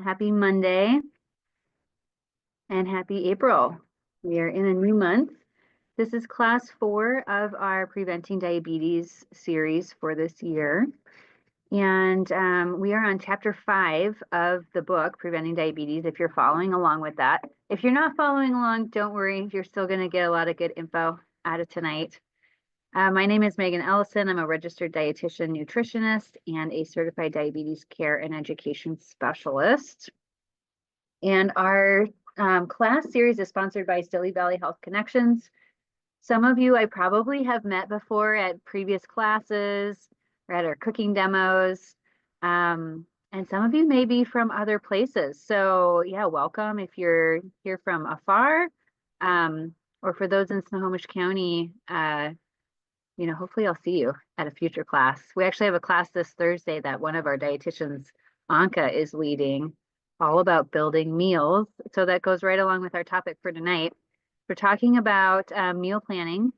Happy Monday and happy April. We are in a new month. This is class 4 of our Preventing Diabetes series for this year. And we are on chapter 5 of the book, Preventing Diabetes, if you're following along with that. If you're not following along, don't worry. You're still going to get a lot of good info out of tonight. My name is Megan Ellison. I'm a registered dietitian, nutritionist, and a certified diabetes care and education specialist. And our class series is sponsored by Stilly Valley Health Connections. Some of you I probably have met before at previous classes or at our cooking demos. And some of you may be from other places. So yeah, welcome if you're here from afar. Or for those in Snohomish County, hopefully I'll see you at a future class. We actually have a class this Thursday that one of our dietitians, Anka, is leading, all about building meals. So that goes right along with our topic for tonight. We're talking about meal planning.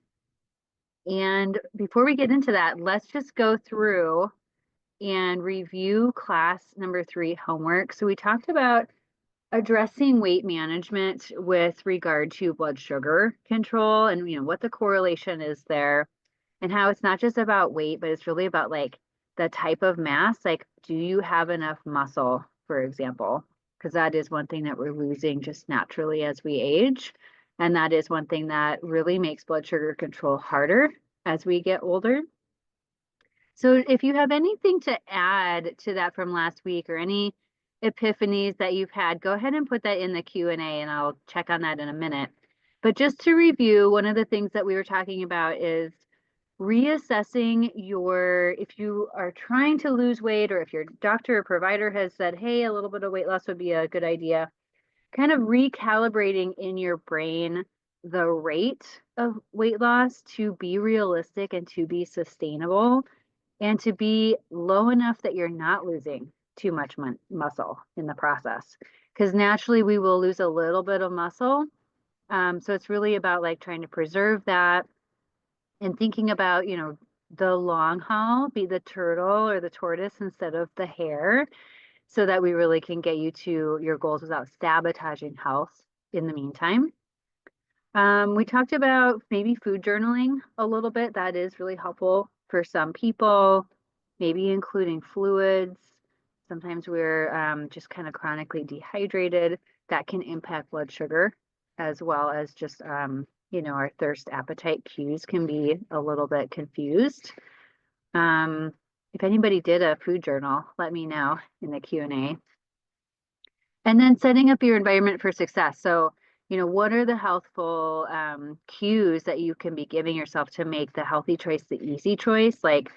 And before we get into that, let's just go through and review class number 3 homework. So we talked about addressing weight management with regard to blood sugar control and what the correlation is there, and how it's not just about weight, but it's really about like the type of mass. Like, do you have enough muscle, for example? Because that is one thing that we're losing just naturally as we age. And that is one thing that really makes blood sugar control harder as we get older. So if you have anything to add to that from last week or any epiphanies that you've had, go ahead and put that in the Q&A and I'll check on that in a minute. But just to review, one of the things that we were talking about is reassessing if you are trying to lose weight, or if your doctor or provider has said, hey, a little bit of weight loss would be a good idea, kind of recalibrating in your brain the rate of weight loss to be realistic and to be sustainable and to be low enough that you're not losing too much muscle in the process. Because naturally we will lose a little bit of muscle. So it's really about like trying to preserve that and thinking about, the long haul, be the turtle or the tortoise instead of the hare, so that we really can get you to your goals without sabotaging health in the meantime. We talked about maybe food journaling a little bit. That is really helpful for some people, maybe including fluids. Sometimes we're just kind of chronically dehydrated. That can impact blood sugar, as well as just, our thirst appetite cues can be a little bit confused. If anybody did a food journal, let me know in the Q&A. And then setting up your environment for success. So, what are the healthful cues that you can be giving yourself to make the healthy choice the easy choice, like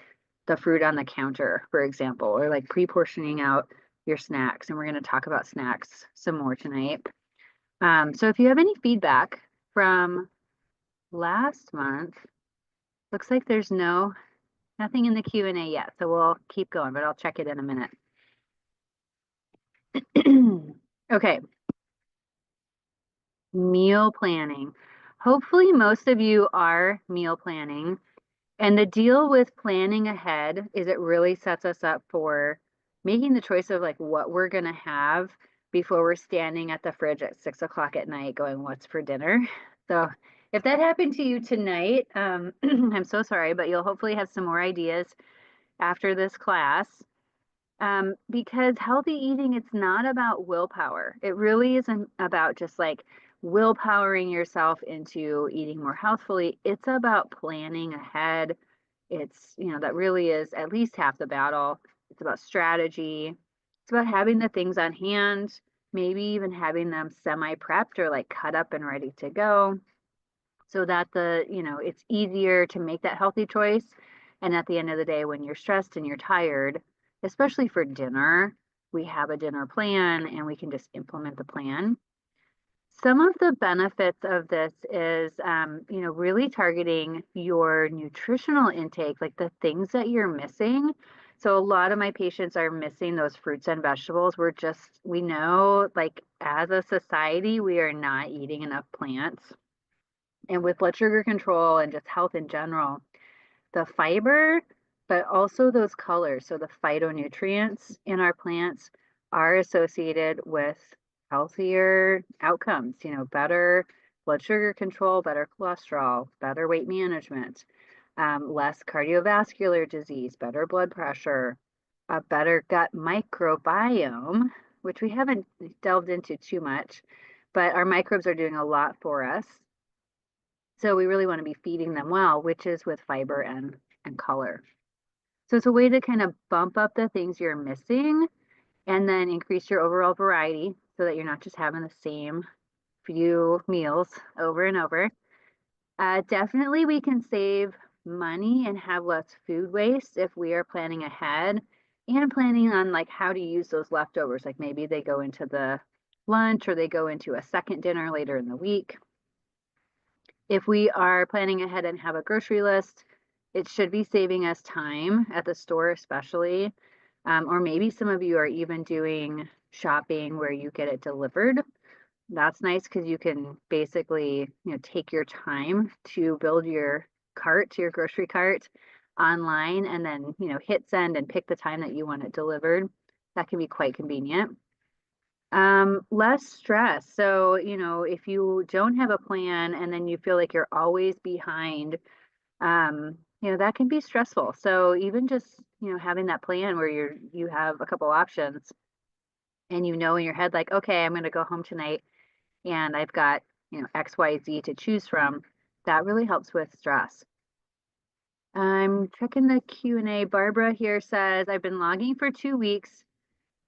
the fruit on the counter, for example, or like pre-portioning out your snacks. And we're going to talk about snacks some more tonight. So if you have any feedback from last month, looks like there's nothing in the Q&A yet. So we'll keep going, but I'll check it in a minute. Okay. Meal planning. Hopefully most of you are meal planning. And the deal with planning ahead is it really sets us up for making the choice of like what we're going to have before we're standing at the fridge at 6 o'clock at night going, what's for dinner? So if that happened to you tonight, I'm so sorry, but you'll hopefully have some more ideas after this class. Because healthy eating, it's not about willpower. It really isn't about just like willpowering yourself into eating more healthfully. It's about planning ahead. It's, that really is at least half the battle. It's about strategy. It's about having the things on hand, maybe even having them semi-prepped or like cut up and ready to go, so that it's easier to make that healthy choice. And at the end of the day, when you're stressed and you're tired, especially for dinner, we have a dinner plan and we can just implement the plan. Some of the benefits of this is, really targeting your nutritional intake, like the things that you're missing. So a lot of my patients are missing those fruits and vegetables. We know, like as a society, we are not eating enough plants. And with blood sugar control and just health in general, the fiber, but also those colors, so the phytonutrients in our plants are associated with healthier outcomes, better blood sugar control, better cholesterol, better weight management, less cardiovascular disease, better blood pressure, a better gut microbiome, which we haven't delved into too much, but our microbes are doing a lot for us. So we really want to be feeding them well, which is with fiber and color. So it's a way to kind of bump up the things you're missing and then increase your overall variety so that you're not just having the same few meals over and over. Definitely we can save money and have less food waste if we are planning ahead and planning on like how to use those leftovers. Like maybe they go into the lunch or they go into a second dinner later in the week. If we are planning ahead and have a grocery list, it should be saving us time at the store, especially. Or maybe some of you are even doing shopping where you get it delivered. That's nice because you can basically, take your time to build your cart, your grocery cart online and then, hit send and pick the time that you want it delivered. That can be quite convenient. Less stress. So, if you don't have a plan and then you feel like you're always behind, that can be stressful. So even just, having that plan where you have a couple options and in your head, like, okay, I'm going to go home tonight and I've got, X, Y, Z to choose from, that really helps with stress. I'm checking the Q&A. Barbara here says, I've been logging for 2 weeks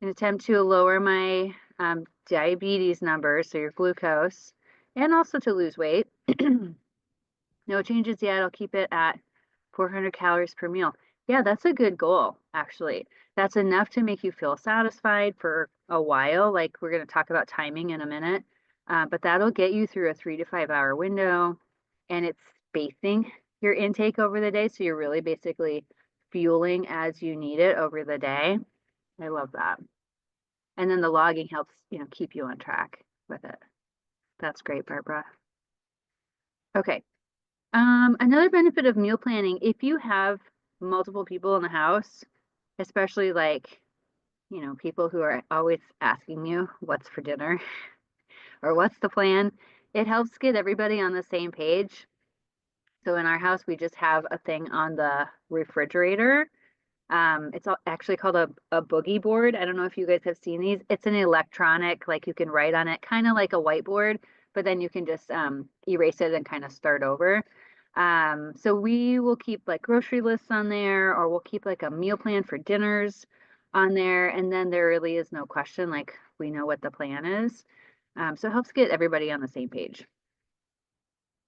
in an attempt to lower my diabetes numbers, so your glucose, and also to lose weight. No changes yet. I'll keep it at 400 calories per meal. Yeah, that's a good goal, actually. That's enough to make you feel satisfied for a while. Like we're going to talk about timing in a minute, but that'll get you through a 3 to 5 hour window, and it's spacing your intake over the day. So you're really basically fueling as you need it over the day. I love that. And then the logging helps, keep you on track with it. That's great, Barbara. Okay. Another benefit of meal planning, if you have multiple people in the house, especially like, people who are always asking you what's for dinner or what's the plan, it helps get everybody on the same page. So in our house, we just have a thing on the refrigerator. It's actually called a boogie board. I don't know if you guys have seen these. It's an electronic, like you can write on it, kind of like a whiteboard, but then you can just erase it and kind of start over. So we will keep like grocery lists on there, or we'll keep like a meal plan for dinners on there. And then there really is no question, like we know what the plan is. So it helps get everybody on the same page.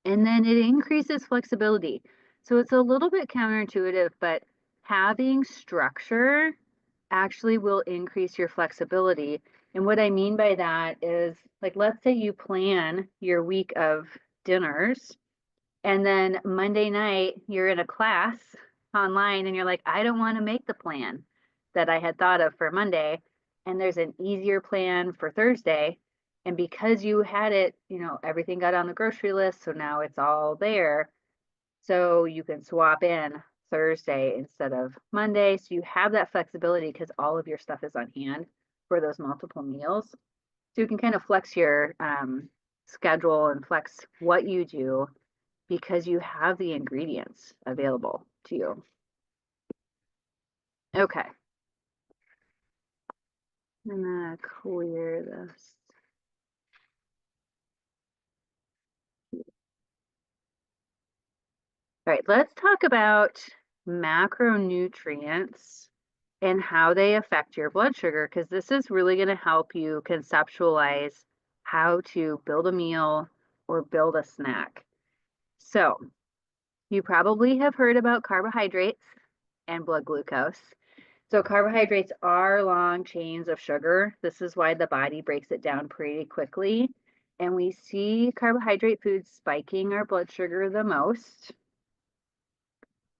And then it increases flexibility. So it's a little bit counterintuitive, but having structure actually will increase your flexibility. And what I mean by that is, like, let's say you plan your week of dinners, and then Monday night you're in a class online and you're like, I don't want to make the plan that I had thought of for Monday. And there's an easier plan for Thursday. And because you had it, everything got on the grocery list. So now it's all there. So you can swap in Thursday instead of Monday. So you have that flexibility because all of your stuff is on hand for those multiple meals. So you can kind of flex your schedule and flex what you do because you have the ingredients available to you. Okay. I'm gonna clear this. All right, let's talk about macronutrients and how they affect your blood sugar, because this is really going to help you conceptualize how to build a meal or build a snack. So, you probably have heard about carbohydrates and blood glucose. So, carbohydrates are long chains of sugar. This is why the body breaks it down pretty quickly. And we see carbohydrate foods spiking our blood sugar the most.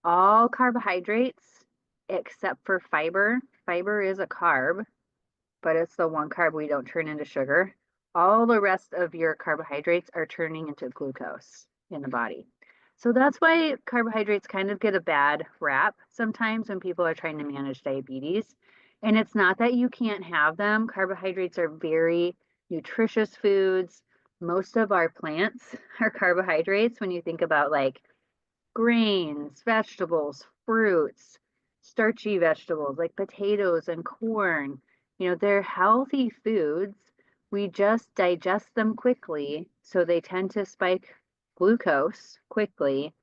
All carbohydrates except for fiber. Fiber is a carb, but it's the one carb we don't turn into sugar. All the rest of your carbohydrates are turning into glucose in the body. So that's why carbohydrates kind of get a bad rap sometimes when people are trying to manage diabetes. And it's not that you can't have them. Carbohydrates are very nutritious foods. Most of our plants are carbohydrates when you think about like grains, vegetables, fruits, starchy vegetables like potatoes and corn. You know, they're healthy foods. We just digest them quickly, so they tend to spike glucose quickly,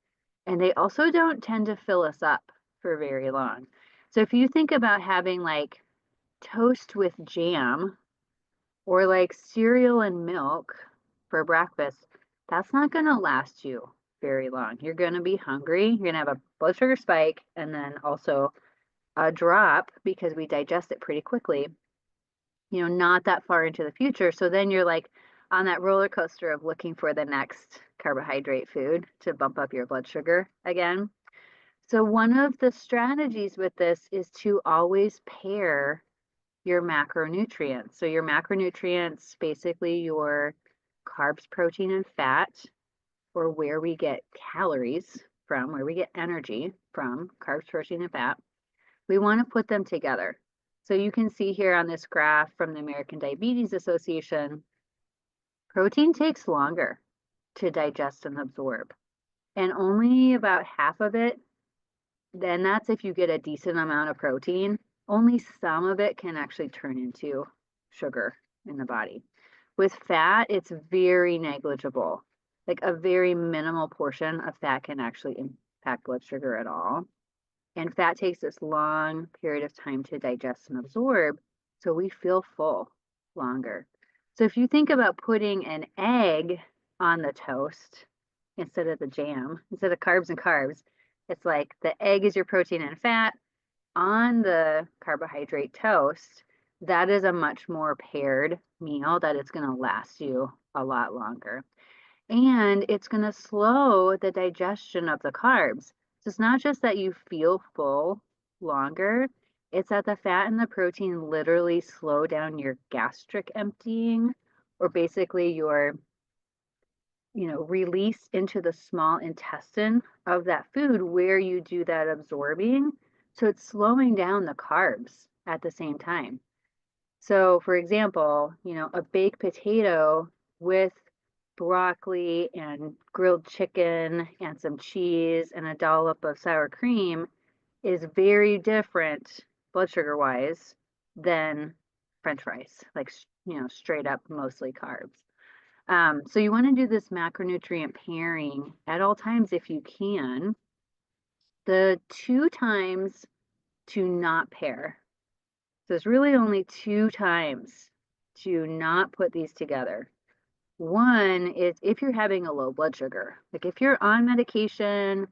and they also don't tend to fill us up for very long. So if you think about having like toast with jam or like cereal and milk for breakfast, that's not going to last you very long. You're going to be hungry. You're going to have a blood sugar spike and then also a drop because we digest it pretty quickly, you know, not that far into the future. So then you're like on that roller coaster of looking for the next carbohydrate food to bump up your blood sugar again. So one of the strategies with this is to always pair your macronutrients. So your macronutrients, basically your carbs, protein, and fat, or where we get calories from, where we get energy from, carbs, protein, and fat. We want to put them together. So you can see here on this graph from the American Diabetes Association, protein takes longer to digest and absorb, and only about half of it, then that's if you get a decent amount of protein, only some of it can actually turn into sugar in the body. With fat, it's very negligible. Like a very minimal portion of fat can actually impact blood sugar at all. And fat takes this long period of time to digest and absorb, so we feel full longer. So if you think about putting an egg on the toast instead of the jam, instead of carbs and carbs, it's like the egg is your protein and fat on the carbohydrate toast. That is a much more paired meal that is going to last you a lot longer. And it's going to slow the digestion of the carbs. So it's not just that you feel full longer, it's that the fat and the protein literally slow down your gastric emptying, or basically your, you know, release into the small intestine of that food where you do that absorbing. So it's slowing down the carbs at the same time. So for example, you know, a baked potato with broccoli and grilled chicken and some cheese and a dollop of sour cream is very different blood sugar wise than French fries, like, you know, straight up mostly carbs. So you want to do this macronutrient pairing at all times if you can. The 2 times to not pair. So there's really only 2 times to not put these together. One is if you're having a low blood sugar. Like if you're on medication,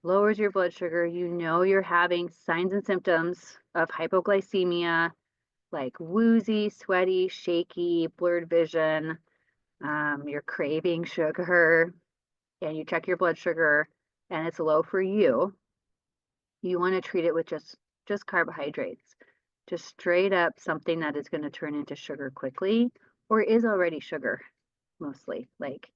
lowers your blood sugar, you know you're having signs and symptoms of hypoglycemia, like woozy, sweaty, shaky, blurred vision, you're craving sugar, and you check your blood sugar and it's low for you, you want to treat it with just carbohydrates, just straight up something that is going to turn into sugar quickly or is already sugar mostly, like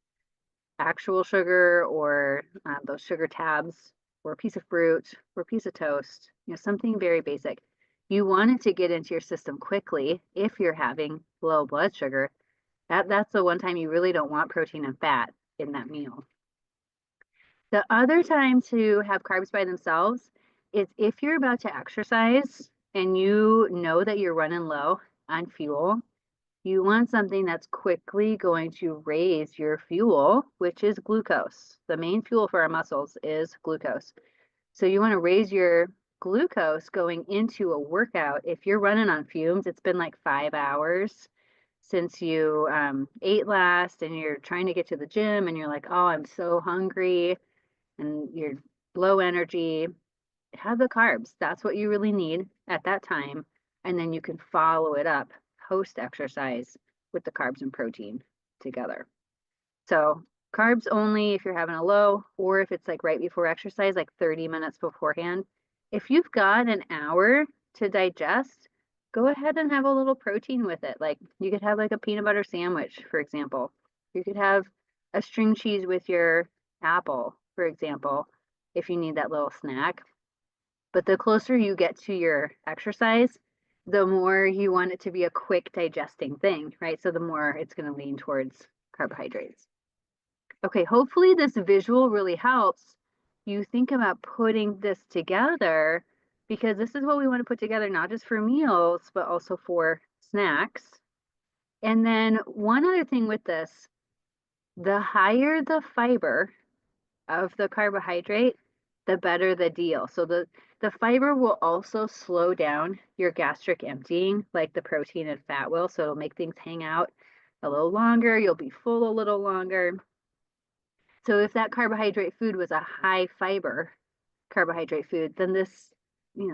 actual sugar or those sugar tabs or a piece of fruit or a piece of toast, you know, something very basic. You want it to get into your system quickly if you're having low blood sugar. That's the one time you really don't want protein and fat in that meal. The other time to have carbs by themselves is if you're about to exercise and you know that you're running low on fuel. You want something that's quickly going to raise your fuel, which is glucose. The main fuel for our muscles is glucose. So you want to raise your glucose going into a workout. If you're running on fumes, it's been like 5 hours since you ate last and you're trying to get to the gym and you're like, oh, I'm so hungry and you're low energy, have the carbs. That's what you really need at that time. And then you can follow it up post exercise with the carbs and protein together. So carbs only if you're having a low, or if it's like right before exercise, like 30 minutes beforehand. If you've got an hour to digest, go ahead and have a little protein with it. Like you could have like a peanut butter sandwich, for example. You could have a string cheese with your apple, for example, if you need that little snack. But the closer you get to your exercise, the more you want it to be a quick digesting thing, right? So the more it's going to lean towards carbohydrates. Okay, hopefully this visual really helps you think about putting this together, because this is what we want to put together, not just for meals, but also for snacks. And then one other thing with this, the higher the fiber of the carbohydrate, the better the deal. So the fiber will also slow down your gastric emptying like the protein and fat will. So it'll make things hang out a little longer. You'll be full a little longer. So if that carbohydrate food was a high fiber carbohydrate food, then this,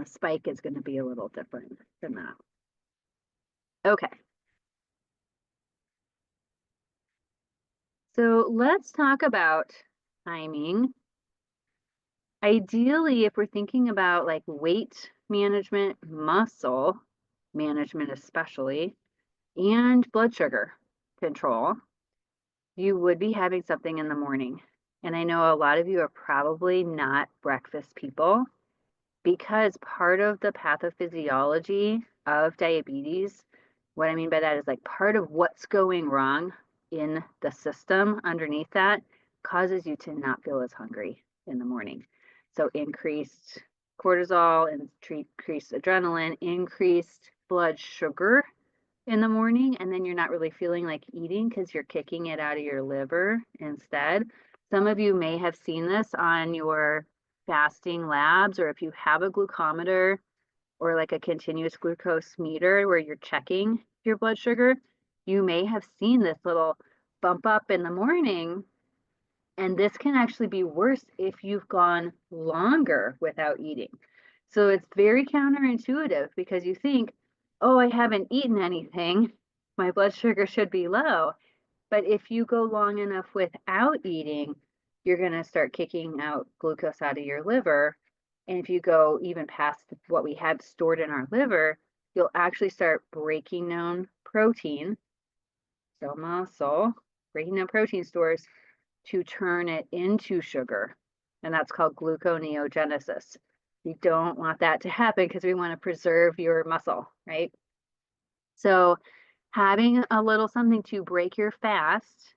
spike is going to be a little different than that. Okay. So let's talk about timing. Ideally, if we're thinking about like weight management, muscle management especially, and blood sugar control, you would be having something in the morning. And I know a lot of you are probably not breakfast people, because part of the pathophysiology of diabetes, what I mean by that is like part of what's going wrong in the system underneath that causes you to not feel as hungry in the morning. So increased cortisol, increased adrenaline, increased blood sugar in the morning, and then you're not really feeling like eating because you're kicking it out of your liver instead. Some of you may have seen this on your fasting labs, or if you have a glucometer or like a continuous glucose meter where you're checking your blood sugar, you may have seen this little bump up in the morning. And this can actually be worse if you've gone longer without eating. So it's very counterintuitive, because you think, oh, I haven't eaten anything, my blood sugar should be low. But if you go long enough without eating, you're going to start kicking out glucose out of your liver. And if you go even past what we had stored in our liver, you'll actually start breaking down protein, so muscle, breaking down protein stores to turn it into sugar. And that's called gluconeogenesis. We don't want that to happen because we want to preserve your muscle, right? So having a little something to break your fast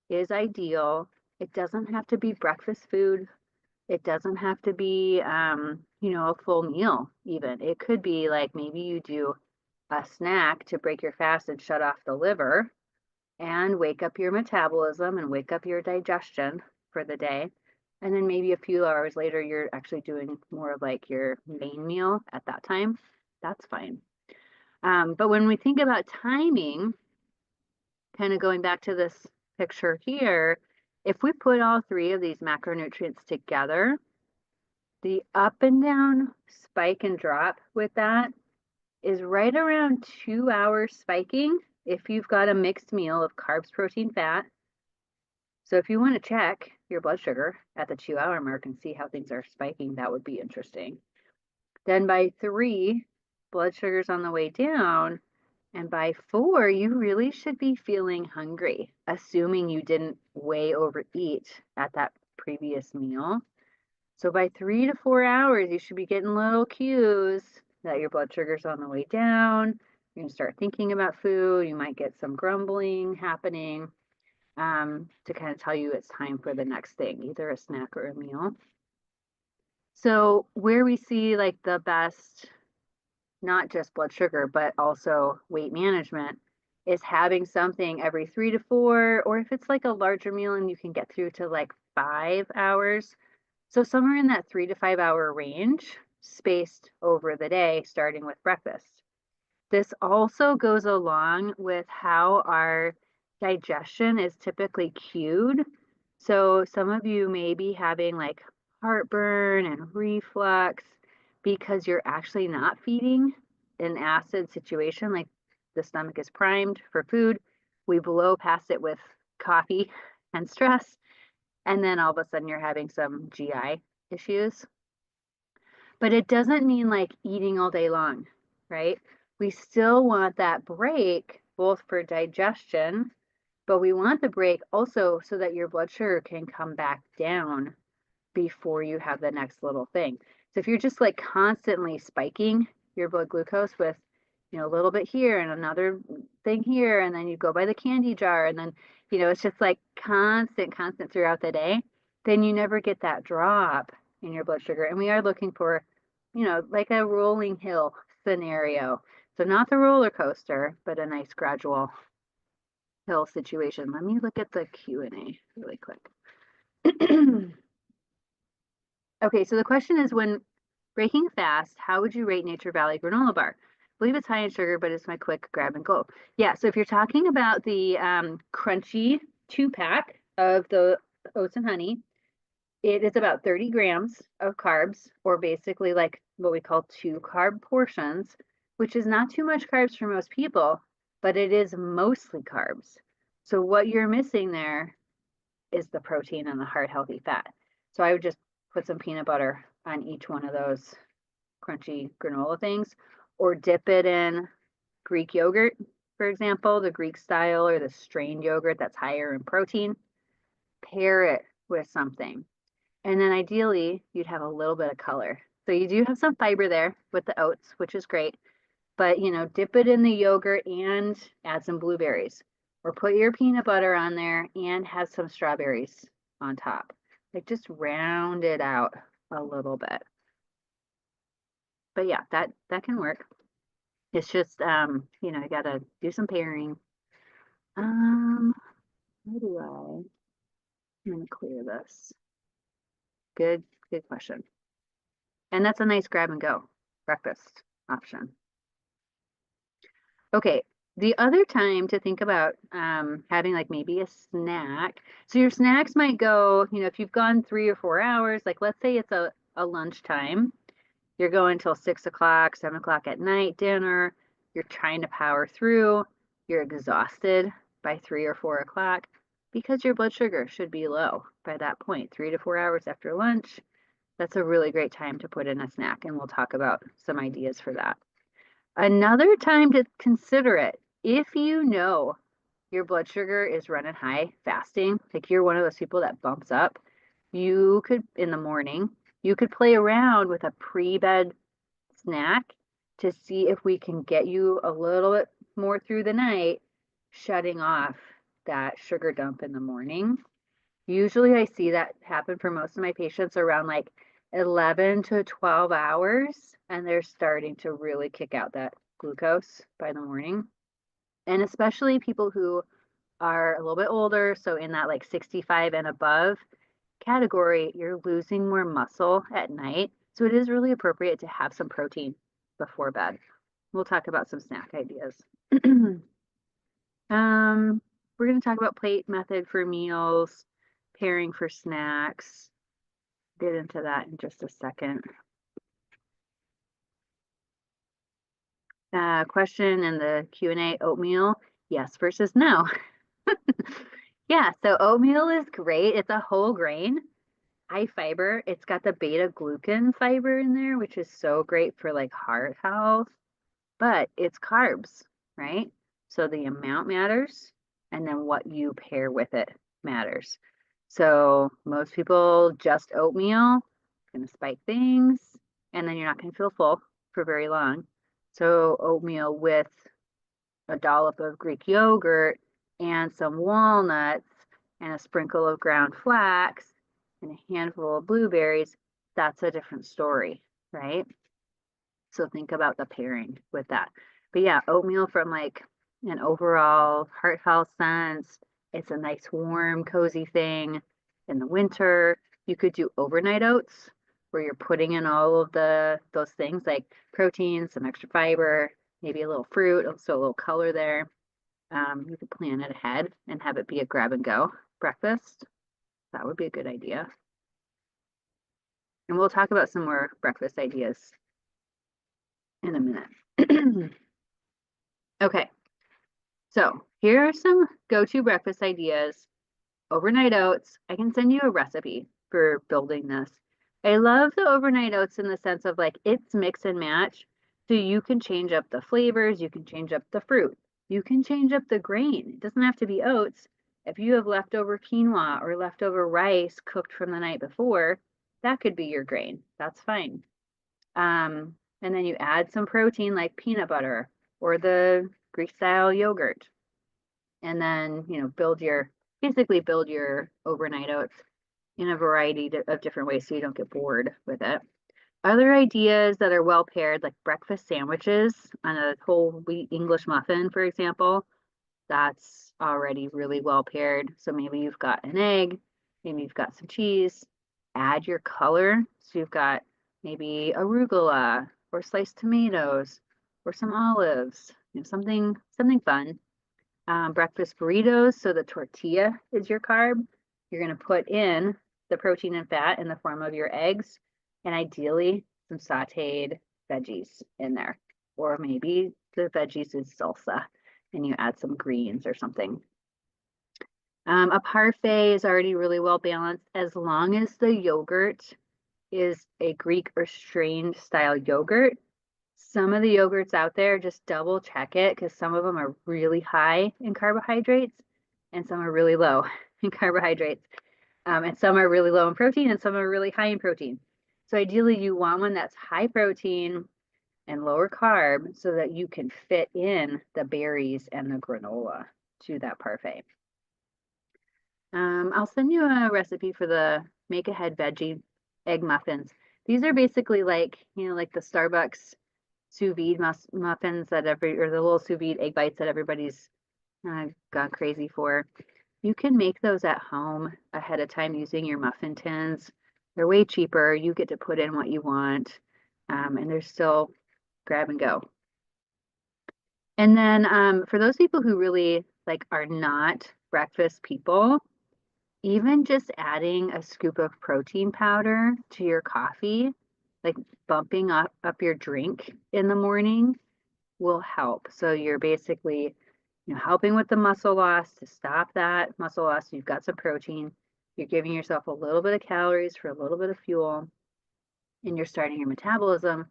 is ideal. It doesn't have to be breakfast food. It doesn't have to be, a full meal even. It could be like maybe you do a snack to break your fast and shut off the liver and wake up your metabolism and wake up your digestion for the day. And then maybe a few hours later, you're actually doing more of like your main meal at that time. That's fine. But when we think about timing, kind of going back to this picture here, if we put all three of these macronutrients together, the up and down spike and drop with that is right around 2 hours spiking if you've got a mixed meal of carbs, protein, fat. So if you want to check your blood sugar at the 2 hour mark and see how things are spiking, that would be interesting. Then by 3, blood sugar's on the way down. And by 4, you really should be feeling hungry, assuming you didn't way overeat at that previous meal. So by 3 to 4 hours, you should be getting little cues that your blood sugar's on the way down. You're going to start thinking about food. You might get some grumbling happening to kind of tell you it's time for the next thing, either a snack or a meal. So where we see like the best, not just blood sugar, but also weight management, is having something every 3 to 4, or if it's like a larger meal and you can get through to like 5 hours. So somewhere in that 3 to 5 hour range, spaced over the day, starting with breakfast. This also goes along with how our digestion is typically cued. So some of you may be having like heartburn and reflux because you're actually not feeding an acid situation, like the stomach is primed for food. We blow past it with coffee and stress, and then all of a sudden you're having some GI issues. But it doesn't mean like eating all day long, right? We still want that break both for digestion, but we want the break also so that your blood sugar can come back down before you have the next little thing. So if you're just like constantly spiking your blood glucose with a little bit here and another thing here, and then you go by the candy jar, and then, it's just like constant throughout the day, then you never get that drop in your blood sugar. And we are looking for, like a rolling hill scenario. So not the roller coaster, but a nice gradual hill situation. Let me look at the Q&A really quick. Okay, so the question is, when breaking fast, how would you rate Nature Valley granola bar? I believe it's high in sugar, but it's my quick grab and go. Yeah, so if you're talking about the crunchy 2-pack of the oats and honey, it is about 30 grams of carbs, or basically like what we call 2-carb portions, which is not too much carbs for most people, but it is mostly carbs. So what you're missing there is the protein and the heart healthy fat. So I would just put some peanut butter on each one of those crunchy granola things, or dip it in Greek yogurt, for example, the Greek style or the strained yogurt that's higher in protein. Pair it with something. And then ideally, you'd have a little bit of color. So you do have some fiber there with the oats, which is great. But, dip it in the yogurt and add some blueberries. Or put your peanut butter on there and have some strawberries on top. Like, just round it out a little bit. But yeah, that can work. It's just, you gotta do some pairing. How do I'm gonna clear this. Good question. And that's a nice grab and go breakfast option. Okay, the other time to think about having like maybe a snack. So your snacks might go, if you've gone 3 or 4 hours, like let's say it's a lunchtime, you're going till 6 o'clock, 7 o'clock at night, dinner, you're trying to power through, you're exhausted by 3 or 4 o'clock, because your blood sugar should be low by that point, 3 to 4 hours after lunch. That's a really great time to put in a snack, and we'll talk about some ideas for that. Another time to consider it, if you know your blood sugar is running high fasting, like you're one of those people that bumps up, you could, in the morning, you could play around with a pre-bed snack to see if we can get you a little bit more through the night, shutting off that sugar dump in the morning. Usually I see that happen for most of my patients around like 11 to 12 hours, and they're starting to really kick out that glucose by the morning. And especially people who are a little bit older, so in that like 65 and above category, you're losing more muscle at night. So it is really appropriate to have some protein before bed. We'll talk about some snack ideas. We're going to talk about plate method for meals, pairing for snacks. Get into that in just a second. Question in the Q&A, oatmeal, yes versus no. Yeah, so oatmeal is great. It's a whole grain, high fiber. It's got the beta glucan fiber in there, which is so great for like heart health, but it's carbs, right? So the amount matters, and then what you pair with it matters. So most people just oatmeal, going to spike things, and then you're not going to feel full for very long. So oatmeal with a dollop of Greek yogurt and some walnuts and a sprinkle of ground flax and a handful of blueberries, that's a different story, right? So think about the pairing with that. But yeah, oatmeal from like an overall heart health sense, it's a nice warm, cozy thing in the winter. You could do overnight oats where you're putting in all of those things like protein, some extra fiber, maybe a little fruit, so a little color there. You could plan it ahead and have it be a grab and go breakfast. That would be a good idea. And we'll talk about some more breakfast ideas in a minute. Okay, so here are some go-to breakfast ideas. Overnight oats. I can send you a recipe for building this. I love the overnight oats in the sense of like it's mix and match. So you can change up the flavors, you can change up the fruit, you can change up the grain. It doesn't have to be oats. If you have leftover quinoa or leftover rice cooked from the night before, that could be your grain. That's fine. And then you add some protein like peanut butter or the Greek style yogurt. And then, basically build your overnight oats in a variety of different ways so you don't get bored with it. Other ideas that are well paired, like breakfast sandwiches on a whole wheat English muffin, for example, that's already really well paired. So maybe you've got an egg, maybe you've got some cheese, add your color. So you've got maybe arugula or sliced tomatoes or some olives, something fun. Breakfast burritos, so the tortilla is your carb. You're going to put in the protein and fat in the form of your eggs and ideally some sauteed veggies in there. Or maybe the veggies is salsa and you add some greens or something. A parfait is already really well balanced as long as the yogurt is a Greek or strained style yogurt. Some of the yogurts out there, just double check it because some of them are really high in carbohydrates and some are really low in carbohydrates. And some are really low in protein and some are really high in protein. So ideally you want one that's high protein and lower carb so that you can fit in the berries and the granola to that parfait. I'll send you a recipe for the make ahead veggie egg muffins. These are basically like the Starbucks sous vide muffins or the little sous vide egg bites that everybody's gone crazy for. You can make those at home ahead of time using your muffin tins. They're way cheaper. You get to put in what you want, and they're still grab and go. And then for those people who really are not breakfast people, even just adding a scoop of protein powder to your coffee, like bumping up your drink in the morning, will help. So you're basically helping with the muscle loss to stop that muscle loss. You've got some protein. You're giving yourself a little bit of calories for a little bit of fuel, and you're starting your metabolism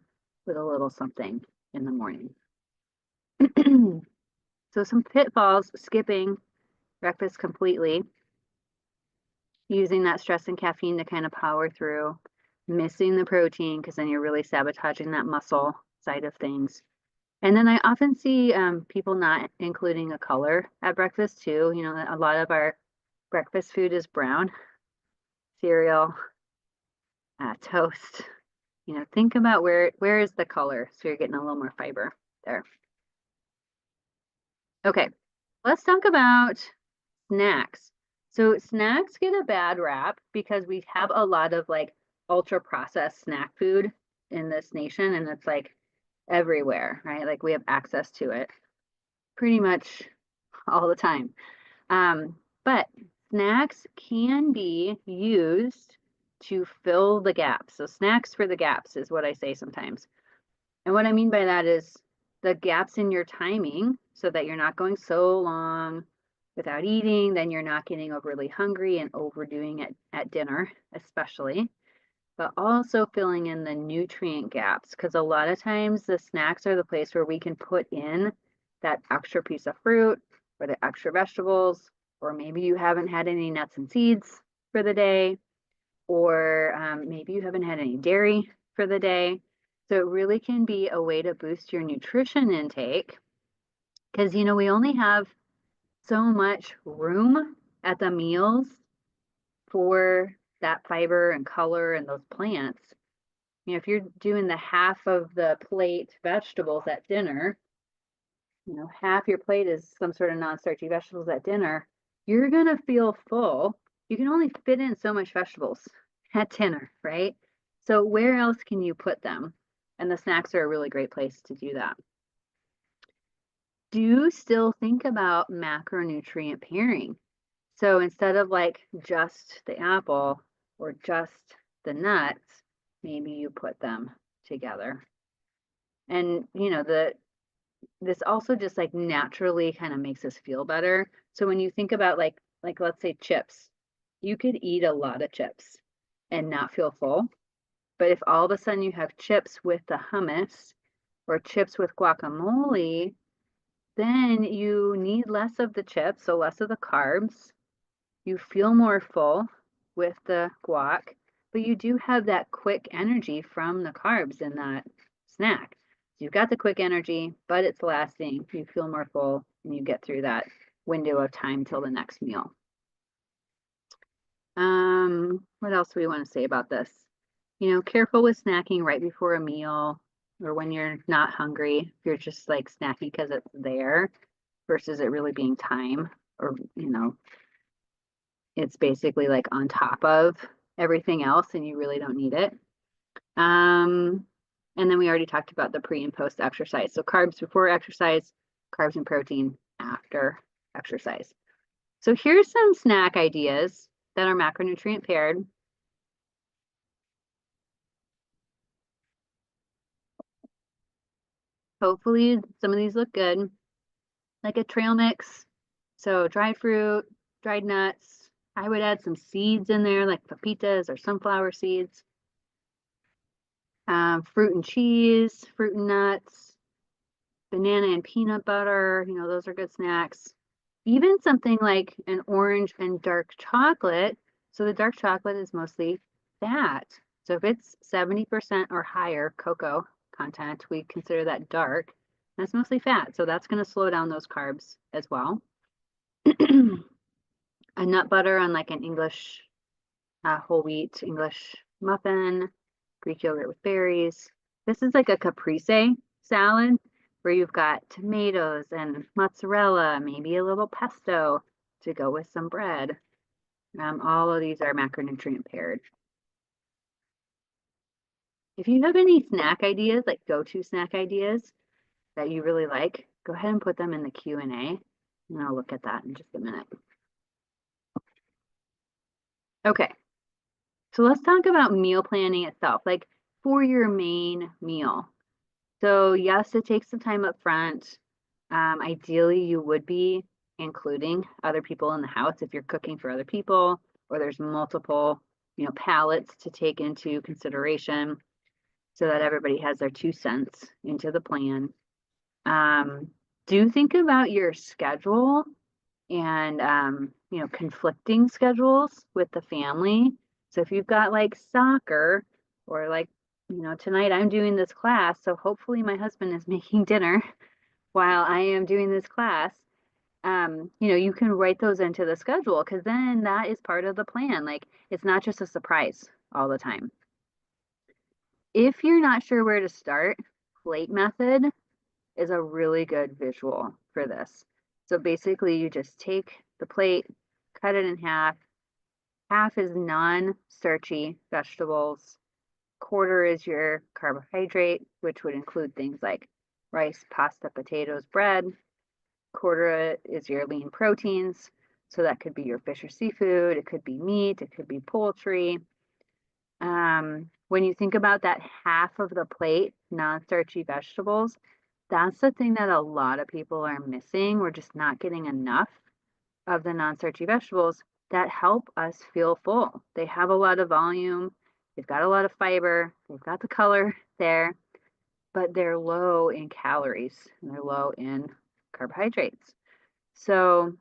with a little something in the morning. So some pitfalls: skipping breakfast completely, using that stress and caffeine to kind of power through, missing the protein because then you're really sabotaging that muscle side of things. And then I often see people not including a color at breakfast too. A lot of our breakfast food is brown: cereal, toast. Think about where is the color so you're getting a little more fiber there. Okay, let's talk about snacks. So snacks get a bad rap because we have a lot of ultra processed snack food in this nation, and it's everywhere, right? We have access to it pretty much all the time. But snacks can be used to fill the gaps. So snacks for the gaps is what I say sometimes. And what I mean by that is the gaps in your timing so that you're not going so long without eating, then you're not getting overly hungry and overdoing it at dinner, especially, but also filling in the nutrient gaps because a lot of times the snacks are the place where we can put in that extra piece of fruit or the extra vegetables, or maybe you haven't had any nuts and seeds for the day, or maybe you haven't had any dairy for the day. So it really can be a way to boost your nutrition intake because, we only have so much room at the meals for that fiber and color and those plants. If you're doing the half of the plate vegetables at dinner, half your plate is some sort of non-starchy vegetables at dinner, you're going to feel full. You can only fit in so much vegetables at dinner, right? So where else can you put them? And the snacks are a really great place to do that. Do still think about macronutrient pairing. So instead of just the apple or just the nuts, maybe you put them together. And this also just naturally kind of makes us feel better. So when you think about let's say chips, you could eat a lot of chips and not feel full. But if all of a sudden you have chips with the hummus or chips with guacamole, then you need less of the chips, so less of the carbs. You feel more full with the guac, but you do have that quick energy from the carbs in that snack. you've got the quick energy, but it's lasting. You feel more full and you get through that window of time till the next meal. What else do we want to say about this? Careful with snacking right before a meal or when you're not hungry. If you're just like snacking because it's there versus it really being time, or it's basically like on top of everything else and you really don't need it. And then we already talked about the pre and post exercise. So carbs before exercise, carbs and protein after exercise. So here's some snack ideas that are macronutrient paired. Hopefully some of these look good. Like a trail mix. So dried fruit, dried nuts. I would add some seeds in there, like pepitas or sunflower seeds. Fruit and cheese, fruit and nuts, banana and peanut butter. Those are good snacks. Even something like an orange and dark chocolate. So the dark chocolate is mostly fat. So if it's 70% or higher cocoa content, we consider that dark. That's mostly fat. So that's going to slow down those carbs as well. A nut butter on like an English whole wheat English muffin, Greek yogurt with berries. This is like a caprese salad where you've got tomatoes and mozzarella, maybe a little pesto to go with some bread. All of these are macronutrient paired. If you have any snack ideas, like go-to snack ideas that you really like, go ahead and put them in the Q&A, and I'll look at that in just a minute. Okay, so let's talk about meal planning itself, like for your main meal. So yes, it takes some time up front. Ideally, you would be including other people in the house if you're cooking for other people, or there's multiple, palettes to take into consideration so that everybody has their 2 cents into the plan. Do think about your schedule and, conflicting schedules with the family. So if you've got like soccer or like, tonight I'm doing this class, so hopefully my husband is making dinner while I am doing this class. You can write those into the schedule because then that is part of the plan. Like it's not just a surprise all the time. If you're not sure where to start, plate method is a really good visual for this. So basically you just take the plate, cut it in half. Half is non-starchy vegetables. Quarter is your carbohydrate, which would include things like rice, pasta, potatoes, bread. Quarter is your lean proteins. So that could be your fish or seafood. It could be meat. It could be poultry. When you think about that half of the plate, non-starchy vegetables, that's the thing that a lot of people are missing. We're just not getting enough of the non-starchy vegetables that help us feel full. They have a lot of volume. They've got a lot of fiber. They've got the color there, but they're low in calories and they're low in carbohydrates. So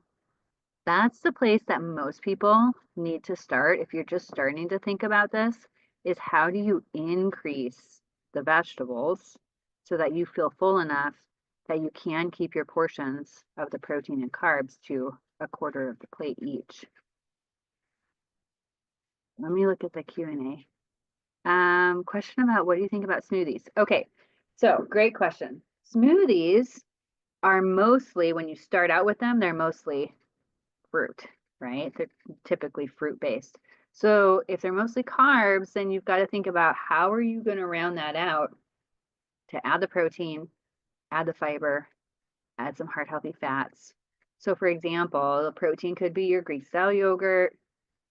that's the place that most people need to start. If you're just starting to think about this, is how do you increase the vegetables so that you feel full enough that you can keep your portions of the protein and carbs to a quarter of the plate each. Let me look at the Q&A. Question about what do you think about smoothies? Okay, so great question. Smoothies are mostly, when you start out with them, they're mostly fruit, right? They're typically fruit-based. So if they're mostly carbs, then you've got to think about how are you going to round that out to add the protein, add the fiber, add some heart-healthy fats. So for example, the protein could be your Greek-style yogurt,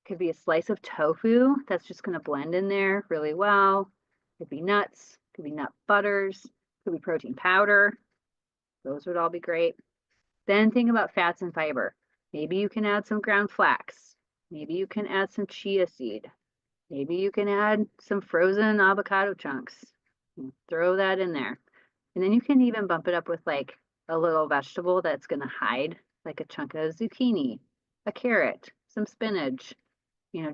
could be a slice of tofu that's just going to blend in there really well. Could be nuts, could be nut butters, could be protein powder. Those would all be great. Then think about fats and fiber. Maybe you can add some ground flax. Maybe you can add some chia seed. Maybe you can add some frozen avocado chunks. Throw that in there. And then you can even bump it up with like a little vegetable that's going to hide, like a chunk of zucchini, a carrot, some spinach.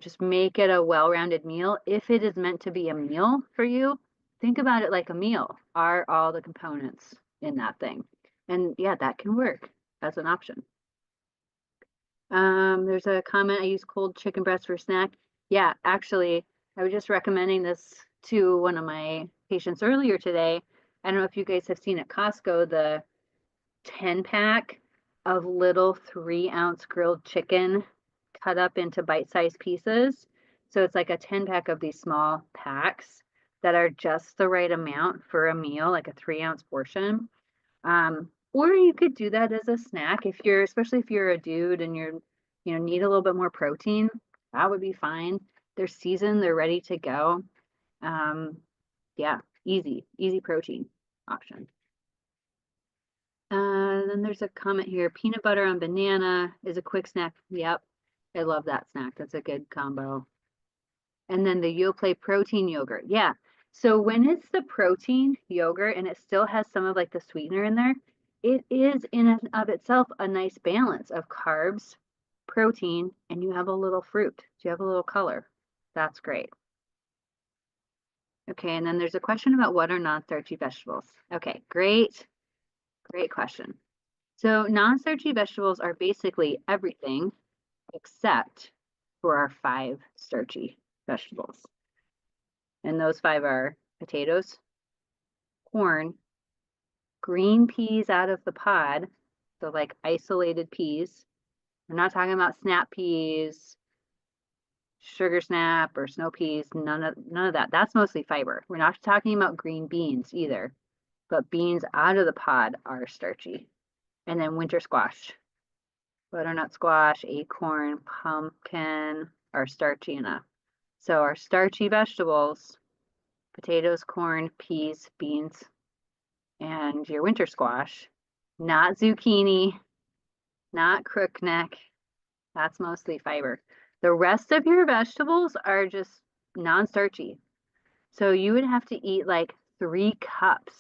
Just make it a well-rounded meal. If it is meant to be a meal for you, think about it like a meal. Are all the components in that thing? And yeah, that can work as an option. There's a comment, I use cold chicken breast for snack. Yeah, actually, I was just recommending this to one of my patients earlier today. I don't know if you guys have seen at Costco the 10-pack of little 3-ounce grilled chicken cut up into bite-sized pieces. So it's like a 10-pack of these small packs that are just the right amount for a meal, like a 3-ounce portion. Or you could do that as a snack if you're, especially if you're a dude and you're, need a little bit more protein, that would be fine. They're seasoned, they're ready to go. Yeah, easy protein option. Then there's a comment here, peanut butter on banana is a quick snack. Yep, I love that snack. That's a good combo. And then the Yoplait protein yogurt. Yeah. So when it's the protein yogurt and it still has some of like the sweetener in there, it is in and of itself a nice balance of carbs, protein, and you have a little fruit. So you have a little color. That's great. Okay, and then there's a question about what are non-starchy vegetables. Okay, great question. So non-starchy vegetables are basically everything except for our 5 starchy vegetables. And those 5 are potatoes, corn, green peas out of the pod, so like isolated peas. We're not talking about snap peas, sugar snap, or snow peas, none of that. That's mostly fiber. We're not talking about green beans either, but beans out of the pod are starchy. And then winter squash, butternut squash, acorn, pumpkin are starchy enough. So our starchy vegetables, potatoes, corn, peas, beans, and your winter squash, not zucchini, not crookneck. That's mostly fiber. The rest of your vegetables are just non-starchy. So you would have to eat like 3 cups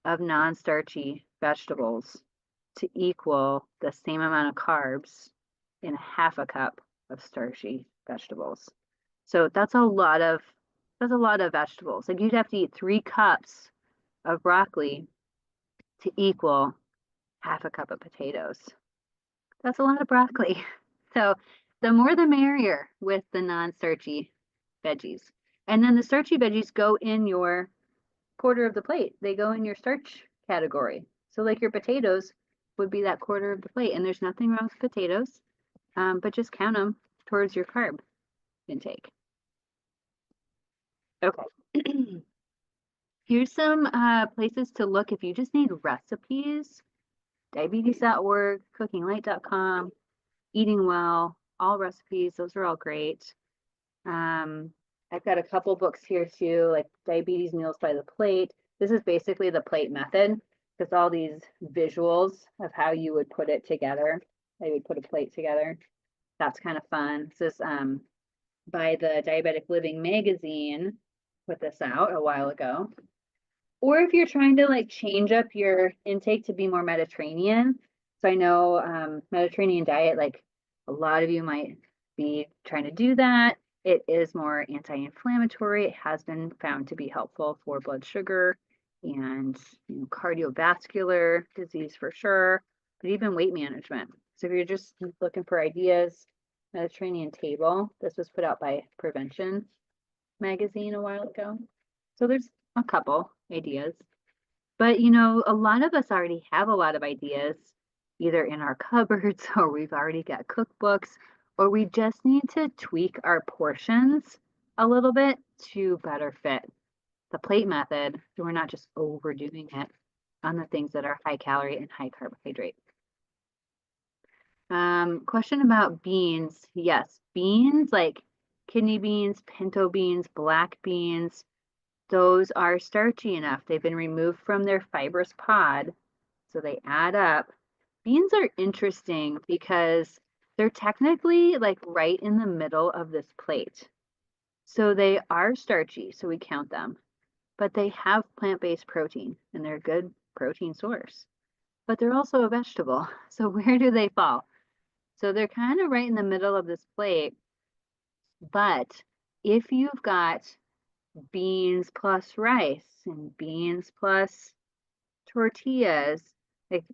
of non-starchy vegetables to equal the same amount of carbs in half a cup of starchy vegetables. So that's a lot of vegetables. Like you'd have to eat 3 cups of broccoli to equal half a cup of potatoes. That's a lot of broccoli. So the more the merrier with the non-starchy veggies. And then the starchy veggies go in your quarter of the plate. They go in your starch category. So like your potatoes would be that quarter of the plate. And there's nothing wrong with potatoes, but just count them towards your carb intake. Okay. Here's some places to look if you just need recipes. Diabetes.org, cookinglight.com, Eating Well, all recipes. Those are all great. I've got a couple books here too, like Diabetes Meals by the Plate. This is basically the plate method. It's all these visuals of how you would put it together. How you would put a plate together. That's kind of fun. This is by the Diabetic Living magazine. Put this out a while ago. Or if you're trying to like change up your intake to be more Mediterranean. So I know Mediterranean diet, like a lot of you might be trying to do that. It is more anti-inflammatory. It has been found to be helpful for blood sugar and cardiovascular disease for sure, but even weight management. So if you're just looking for ideas, Mediterranean Table, this was put out by Prevention magazine a while ago. So there's a couple ideas, but a lot of us already have a lot of ideas either in our cupboards or we've already got cookbooks, or we just need to tweak our portions a little bit to better fit the plate method so we're not just overdoing it on the things that are high calorie and high carbohydrate. Question about beans. Yes, beans like kidney beans, pinto beans, black beans, those are starchy enough. They've been removed from their fibrous pod, so they add up. Beans are interesting because they're technically like right in the middle of this plate. So they are starchy, so we count them, but they have plant-based protein and they're a good protein source. But they're also a vegetable. So where do they fall? So they're kind of right in the middle of this plate. But if you've got beans plus rice and beans plus tortillas. Like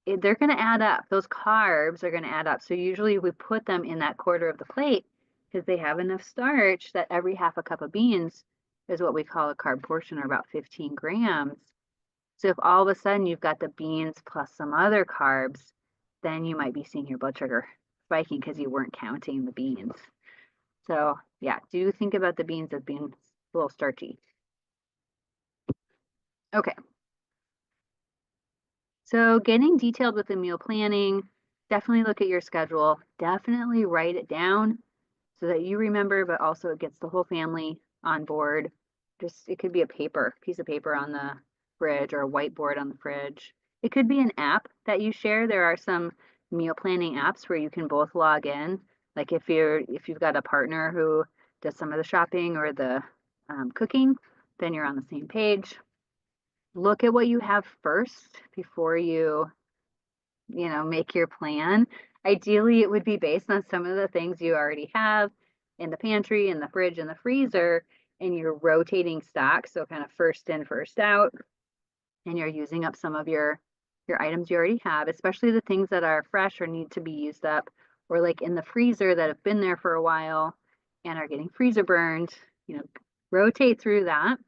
they're going to add up. Those carbs are going to add up. So usually we put them in that quarter of the plate because they have enough starch that every half a cup of beans is what we call a carb portion, or about 15 grams. So if all of a sudden you've got the beans plus some other carbs, then you might be seeing your blood sugar spiking because you weren't counting the beans. So yeah, do think about the beans as being a little starchy. Okay. So getting detailed with the meal planning, definitely look at your schedule. Definitely write it down so that you remember, but also it gets the whole family on board. Just, it could be a piece of paper on the fridge, or a whiteboard on the fridge. It could be an app that you share. There are some meal planning apps where you can both log in. Like if you've got a partner who does some of the shopping or the cooking, then you're on the same page. Look at what you have first before you make your plan. Ideally, it would be based on some of the things you already have in the pantry, in the fridge, and the freezer, and you're rotating stock, so kind of first in, first out, and you're using up some of your items you already have, especially the things that are fresh or need to be used up, or like in the freezer that have been there for a while and are getting freezer burned. Rotate through that.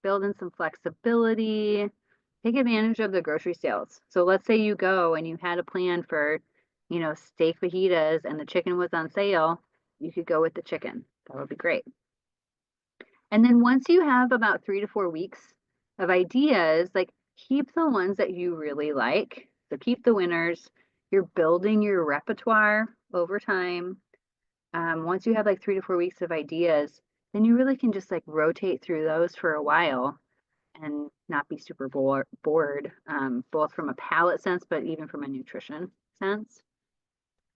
Build in some flexibility. Take advantage of the grocery sales. So let's say you go and you had a plan for, steak fajitas and the chicken was on sale. You could go with the chicken. That would be great. And then once you have about 3 to 4 weeks of ideas, like keep the ones that you really like. So keep the winners. You're building your repertoire over time. Once you have like 3 to 4 weeks of ideas, then you really can just like rotate through those for a while and not be super bored, both from a palate sense, but even from a nutrition sense.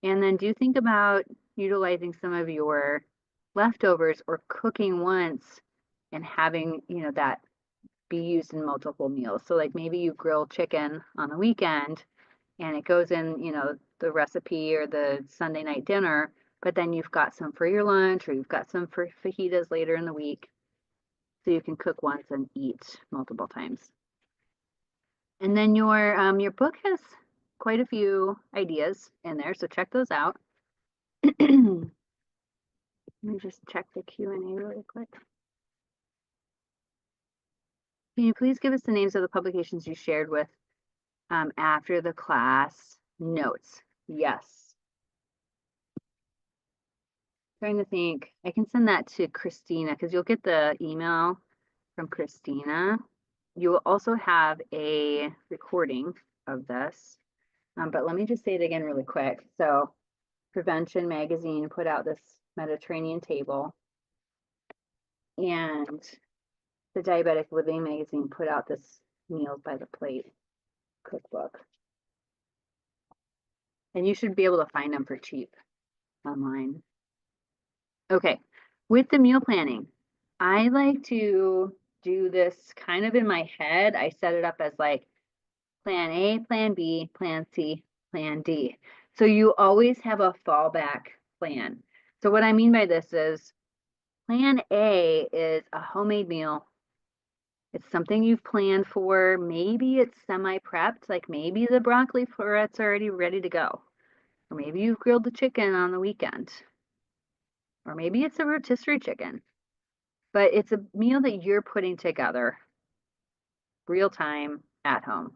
And then do think about utilizing some of your leftovers or cooking once and having, that be used in multiple meals. So like maybe you grill chicken on the weekend and it goes in, the recipe or the Sunday night dinner, but then you've got some for your lunch, or you've got some for fajitas later in the week. So you can cook once and eat multiple times. And then your book has quite a few ideas in there, so check those out. Let me just check the Q&A really quick. Can you please give us the names of the publications you shared with after the class notes? Yes. Trying to think. I can send that to Christina because you'll get the email from Christina. You will also have a recording of this, but let me just say it again really quick. So Prevention Magazine put out this Mediterranean table, and the Diabetic Living Magazine put out this Meals by the Plate cookbook. And you should be able to find them for cheap online. Okay, with the meal planning, I like to do this kind of in my head. I set it up as like plan A, plan B, plan C, plan D. So you always have a fallback plan. So what I mean by this is plan A is a homemade meal. It's something you've planned for. Maybe it's semi-prepped, like maybe the broccoli florets are already ready to go. Or maybe you've grilled the chicken on the weekend. Or maybe it's a rotisserie chicken. But it's a meal that you're putting together real time at home.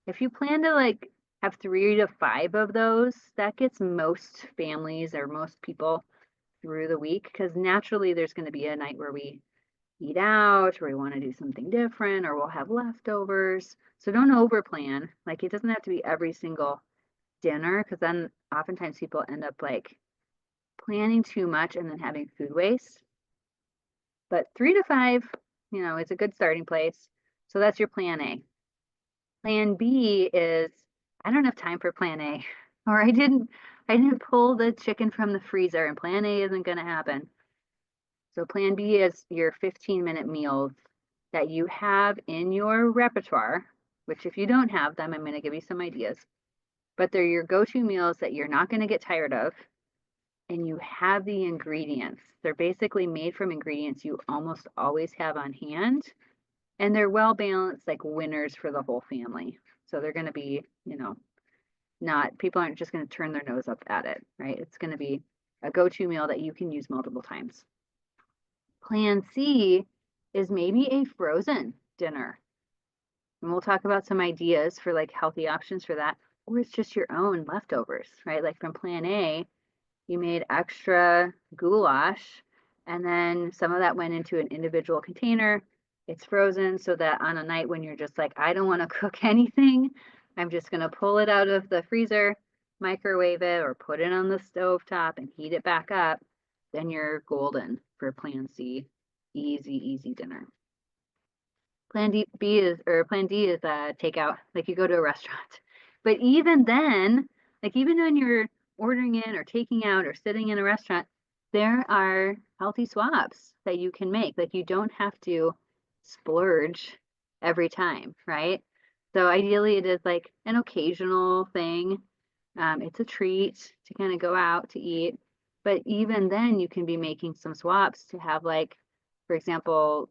If you plan to like have 3 to 5 of those, that gets most families or most people through the week, because naturally there's going to be a night where we eat out, or we want to do something different, or we'll have leftovers. So don't over plan. Like it doesn't have to be every single dinner, because then oftentimes people end up like planning too much and then having food waste. But 3 to 5, is a good starting place. So that's your plan A. Plan B is I don't have time for plan A, or I didn't pull the chicken from the freezer, and plan A isn't going to happen. So plan B is your 15-minute meals that you have in your repertoire, which if you don't have them, I'm going to give you some ideas. But they're your go-to meals that you're not going to get tired of, and you have the ingredients. They're basically made from ingredients you almost always have on hand, and they're well balanced, like winners for the whole family. So they're going to be, not, people aren't just going to turn their nose up at it, right? It's going to be a go-to meal that you can use multiple times. Plan C is maybe a frozen dinner. And we'll talk about some ideas for like healthy options for that, or it's just your own leftovers, right? Like from plan A, you made extra goulash, and then some of that went into an individual container. It's frozen so that on a night when you're just like, I don't want to cook anything, I'm just going to pull it out of the freezer, microwave it, or put it on the stove top and heat it back up. Then you're golden for plan C. Easy, easy dinner. Plan D is takeout, like you go to a restaurant. But even then, like even when you're ordering in or taking out or sitting in a restaurant, there are healthy swaps that you can make. Like you don't have to splurge every time, right? So ideally it is like an occasional thing. It's a treat to kind of go out to eat. But even then you can be making some swaps to have like, for example,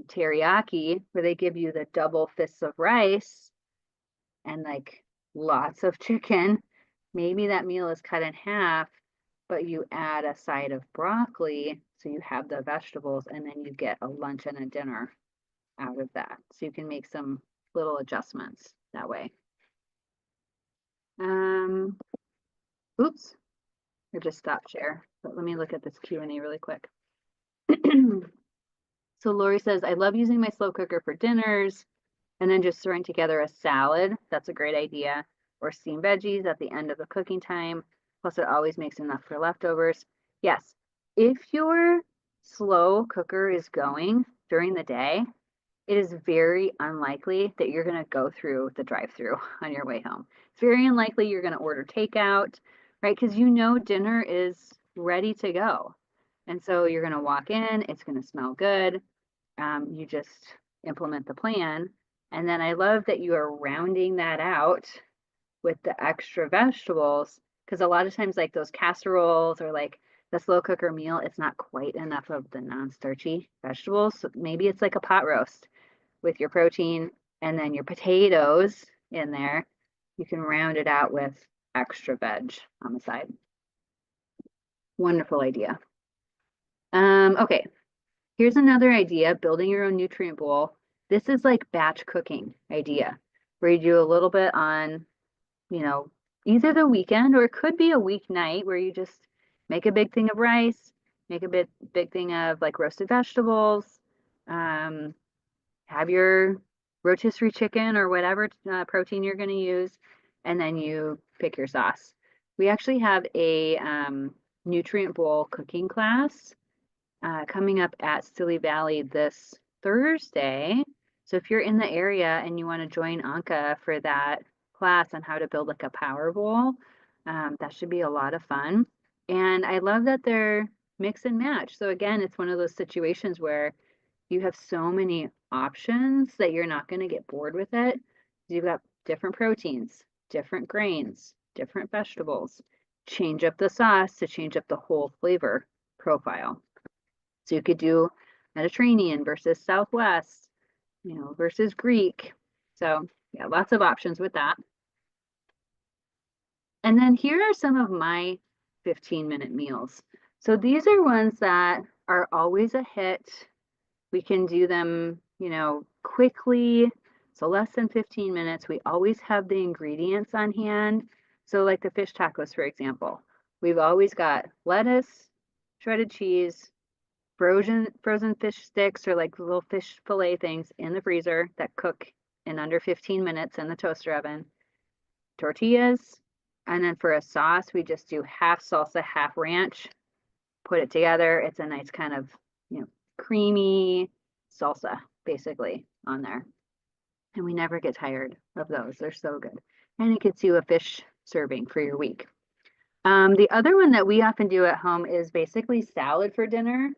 teriyaki, where they give you the double fists of rice and like lots of chicken. Maybe that meal is cut in half, but you add a side of broccoli, so you have the vegetables, and then you get a lunch and a dinner out of that. So you can make some little adjustments that way. Oops, I just stopped share, but let me look at this Q&A really quick. So Lori says, I love using my slow cooker for dinners and then just throwing together a salad. That's a great idea. Or steamed veggies at the end of the cooking time. Plus it always makes enough for leftovers. Yes, if your slow cooker is going during the day, it is very unlikely that you're going to go through the drive-through on your way home. It's very unlikely you're going to order takeout, right? Because you know dinner is ready to go. And so you're going to walk in, it's going to smell good. You just implement the plan. And then I love that you are rounding that out with the extra vegetables, because a lot of times like those casseroles or like the slow cooker meal, it's not quite enough of the non-starchy vegetables. So maybe it's like a pot roast with your protein and then your potatoes in there. You can round it out with extra veg on the side. Wonderful idea. Okay, here's another idea, building your own nutrient bowl. This is like batch cooking idea, where you do a little bit on, either the weekend or it could be a weeknight where you just make a big thing of rice, make a big thing of like roasted vegetables, have your rotisserie chicken or whatever protein you're going to use, and then you pick your sauce. We actually have a nutrient bowl cooking class coming up at Stilly Valley this Thursday. So if you're in the area and you want to join Anka for that class on how to build like a power bowl, that should be a lot of fun. And I love that they're mix and match. So again, it's one of those situations where you have so many options that you're not going to get bored with it. You've got different proteins, different grains, different vegetables. Change up the sauce to change up the whole flavor profile. So you could do Mediterranean versus Southwest, versus Greek. So yeah, lots of options with that. And then here are some of my 15-minute meals. So these are ones that are always a hit. We can do them, quickly. So less than 15 minutes. We always have the ingredients on hand. So like the fish tacos, for example, we've always got lettuce, shredded cheese, frozen fish sticks or like little fish fillet things in the freezer that cook in under 15 minutes in the toaster oven, tortillas, and then for a sauce, we just do half salsa, half ranch, put it together. It's a nice kind of, creamy salsa basically on there. And we never get tired of those. They're so good. And it gets you a fish serving for your week. The other one that we often do at home is basically salad for dinner,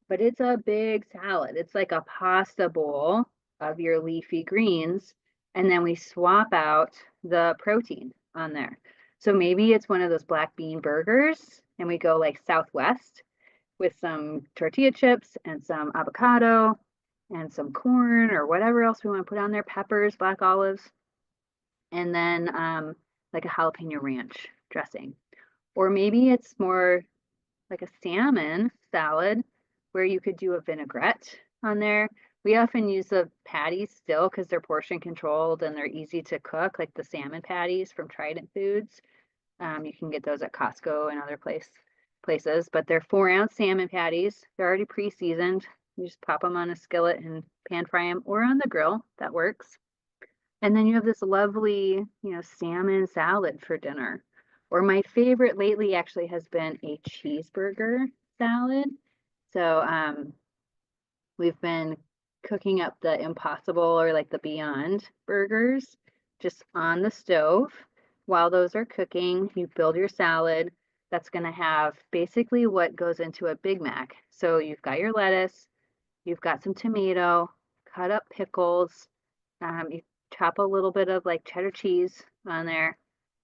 but it's a big salad. It's like a pasta bowl of your leafy greens, and then we swap out the protein on there. So maybe it's one of those black bean burgers, and we go like southwest with some tortilla chips and some avocado and some corn or whatever else we want to put on there, peppers, black olives, and then like a jalapeno ranch dressing. Or maybe it's more like a salmon salad where you could do a vinaigrette on there. We often use the patties still because they're portion controlled and they're easy to cook, like the salmon patties from Trident Foods. You can get those at Costco and other places, but they're 4-ounce salmon patties. They're already pre-seasoned. You just pop them on a skillet and pan fry them, or on the grill. That works. And then you have this lovely, salmon salad for dinner. Or my favorite lately actually has been a cheeseburger salad. So we've been cooking up the Impossible or like the Beyond burgers just on the stove. While those are cooking, you build your salad. That's going to have basically what goes into a Big Mac. So you've got your lettuce, you've got some tomato, cut up pickles, you chop a little bit of like cheddar cheese on there,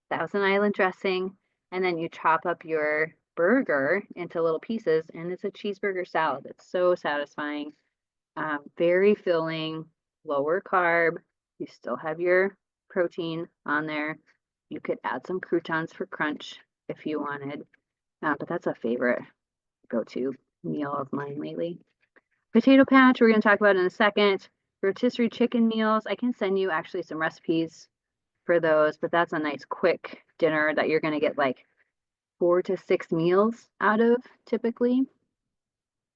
Thousand Island dressing, and then you chop up your burger into little pieces, and it's a cheeseburger salad. It's so satisfying, very filling, lower carb. You still have your protein on there. You could add some croutons for crunch if you wanted, but that's a favorite go-to meal of mine lately. Potato patch, we're going to talk about in a second. Rotisserie chicken meals, I can send you actually some recipes for those, but that's a nice quick dinner that you're going to get like 4 to 6 meals out of typically.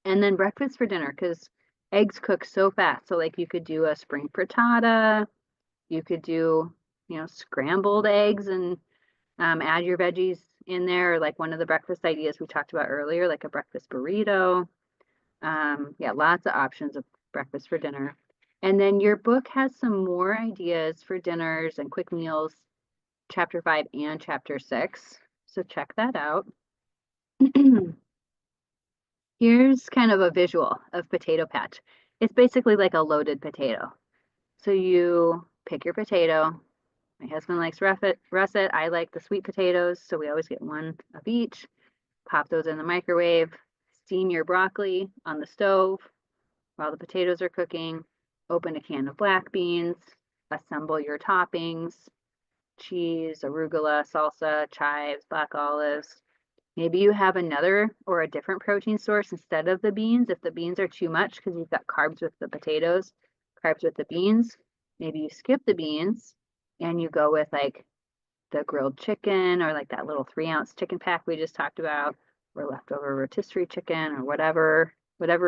And then breakfast for dinner, because eggs cook so fast. So like you could do a spring frittata, you could do, scrambled eggs and add your veggies in there, or like one of the breakfast ideas we talked about earlier, like a breakfast burrito. Yeah, lots of options of breakfast for dinner. And then your book has some more ideas for dinners and quick meals, chapter 5 and chapter 6. So check that out. Here's kind of a visual of potato patch. It's basically like a loaded potato. So you pick your potato. My husband likes russet. I like the sweet potatoes, so we always get one of each. Pop those in the microwave. Steam your broccoli on the stove while the potatoes are cooking. Open a can of black beans. Assemble your toppings: cheese, arugula, salsa, chives, black olives. Maybe you have another or a different protein source instead of the beans. If the beans are too much because you've got carbs with the potatoes, carbs with the beans, maybe you skip the beans and you go with like the grilled chicken or like that little 3-ounce chicken pack we just talked about, or leftover rotisserie chicken, or whatever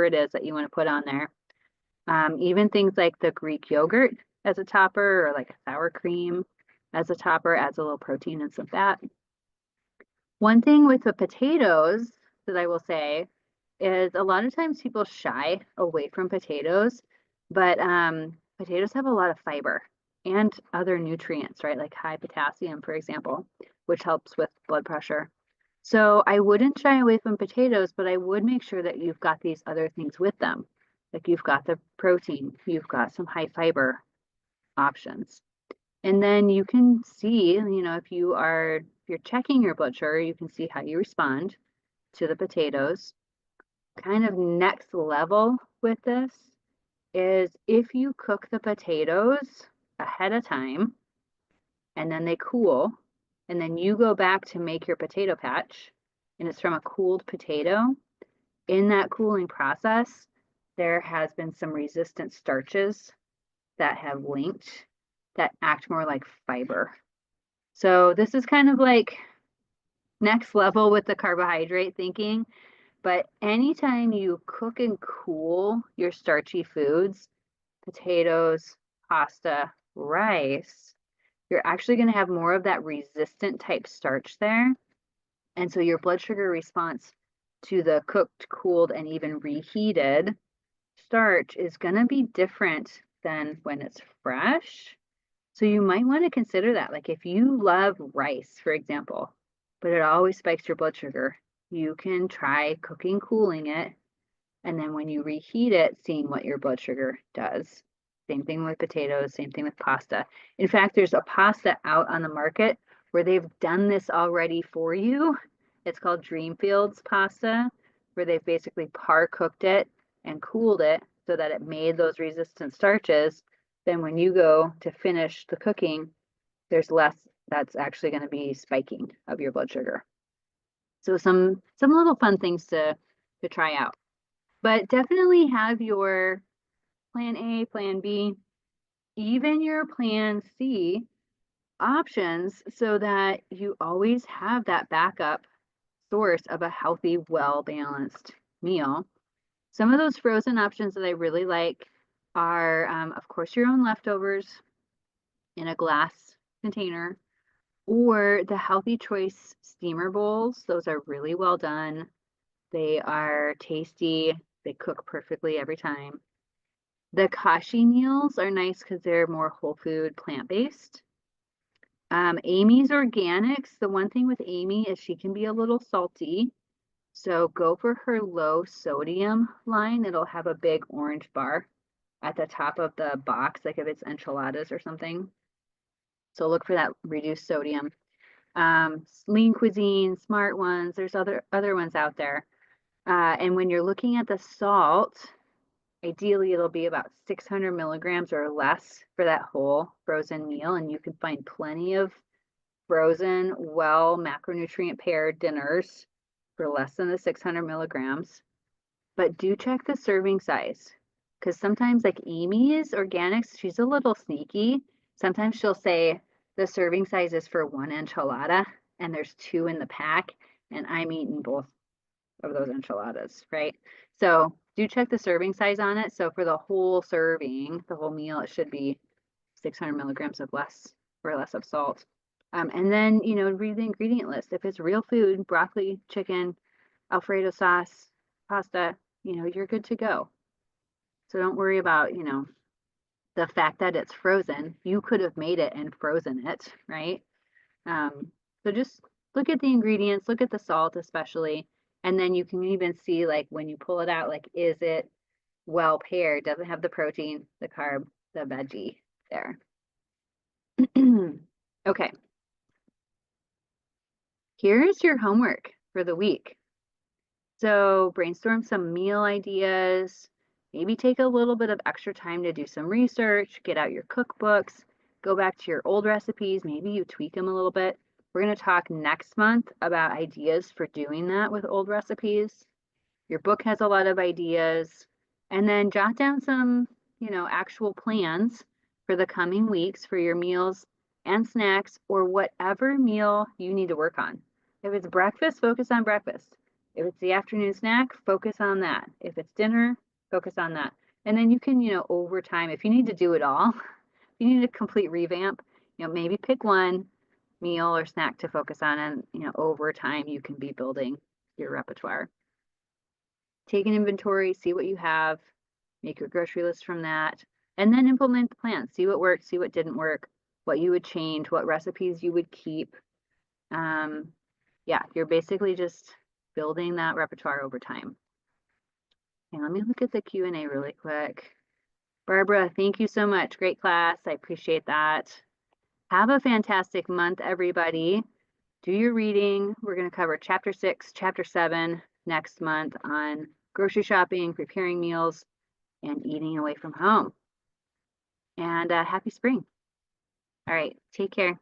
it is that you want to put on there. Even things like the Greek yogurt as a topper, or like a sour cream as a topper, adds a little protein and some fat. One thing with the potatoes that I will say is a lot of times people shy away from potatoes, but potatoes have a lot of fiber and other nutrients, right? Like high potassium, for example, which helps with blood pressure. So I wouldn't shy away from potatoes, but I would make sure that you've got these other things with them. Like you've got the protein, you've got some high fiber options. And then you can see, if you're checking your blood sugar, you can see how you respond to the potatoes. Kind of next level with this is if you cook the potatoes ahead of time and then they cool, and then you go back to make your potato patch and it's from a cooled potato, in that cooling process, there has been some resistant starches that have linked that act more like fiber. So this is kind of like next level with the carbohydrate thinking, but anytime you cook and cool your starchy foods, potatoes, pasta, rice, you're actually going to have more of that resistant type starch there. And so your blood sugar response to the cooked, cooled, and even reheated starch is going to be different than when it's fresh. So you might want to consider that. Like if you love rice, for example, but it always spikes your blood sugar, you can try cooking, cooling it, and then when you reheat it, seeing what your blood sugar does. Same thing with potatoes, same thing with pasta. In fact, there's a pasta out on the market where they've done this already for you, It's called Dreamfields pasta, where they've basically par cooked it and cooled it so that it made those resistant starches. Then when you go to finish the cooking, there's less that's actually going to be spiking of your blood sugar. So some little fun things to try out. But definitely have your plan A, plan B, even your plan C options so that you always have that backup source of a healthy, well-balanced meal. Some of those frozen options that I really like are, of course, your own leftovers in a glass container, or the Healthy Choice steamer bowls. Those are really well done. They are tasty. They cook perfectly every time. The Kashi meals are nice because they're more whole food, plant-based. Amy's Organics, the one thing with Amy is she can be a little salty. So go for her low sodium line. It'll have a big orange bar at the top of the box, like if it's enchiladas or something. So look for that reduced sodium. Lean Cuisine, Smart Ones, there's other ones out there. And when you're looking at the salt, ideally it'll be about 600 milligrams or less for that whole frozen meal. And you can find plenty of frozen, well macronutrient paired dinners for less than the 600 milligrams. But do check the serving size, because sometimes, like Amy's Organics, she's a little sneaky. Sometimes she'll say the serving size is for 1 enchilada and there's 2 in the pack, and I'm eating both of those enchiladas, right? So do check the serving size on it. So for the whole serving, the whole meal, it should be 600 milligrams of less or less of salt. And then, read the ingredient list. If it's real food, broccoli, chicken, Alfredo sauce, pasta, you're good to go. So don't worry about, the fact that it's frozen. You could have made it and frozen it, right? So just look at the ingredients, look at the salt especially, and then you can even see, like, when you pull it out, like, is it well paired? Does it have the protein, the carb, the veggie there? Okay. Here's your homework for the week. So brainstorm some meal ideas, maybe take a little bit of extra time to do some research, get out your cookbooks, go back to your old recipes, maybe you tweak them a little bit. We're going to talk next month about ideas for doing that with old recipes. Your book has a lot of ideas. And then jot down some, actual plans for the coming weeks for your meals and snacks, or whatever meal you need to work on. If it's breakfast, focus on breakfast. If it's the afternoon snack, focus on that. If it's dinner, focus on that. And then you can, over time, if you need to do it all, if you need a complete revamp, maybe pick one meal or snack to focus on, and, over time you can be building your repertoire. Take an inventory, see what you have, make your grocery list from that, and then implement the plan. See what worked, see what didn't work, what you would change, what recipes you would keep. Yeah, you're basically just building that repertoire over time. And let me look at the Q&A really quick. Barbara, thank you so much. Great class. I appreciate that. Have a fantastic month, everybody. Do your reading. We're going to cover chapter 6, chapter 7 next month on grocery shopping, preparing meals, and eating away from home. And happy spring. All right, take care.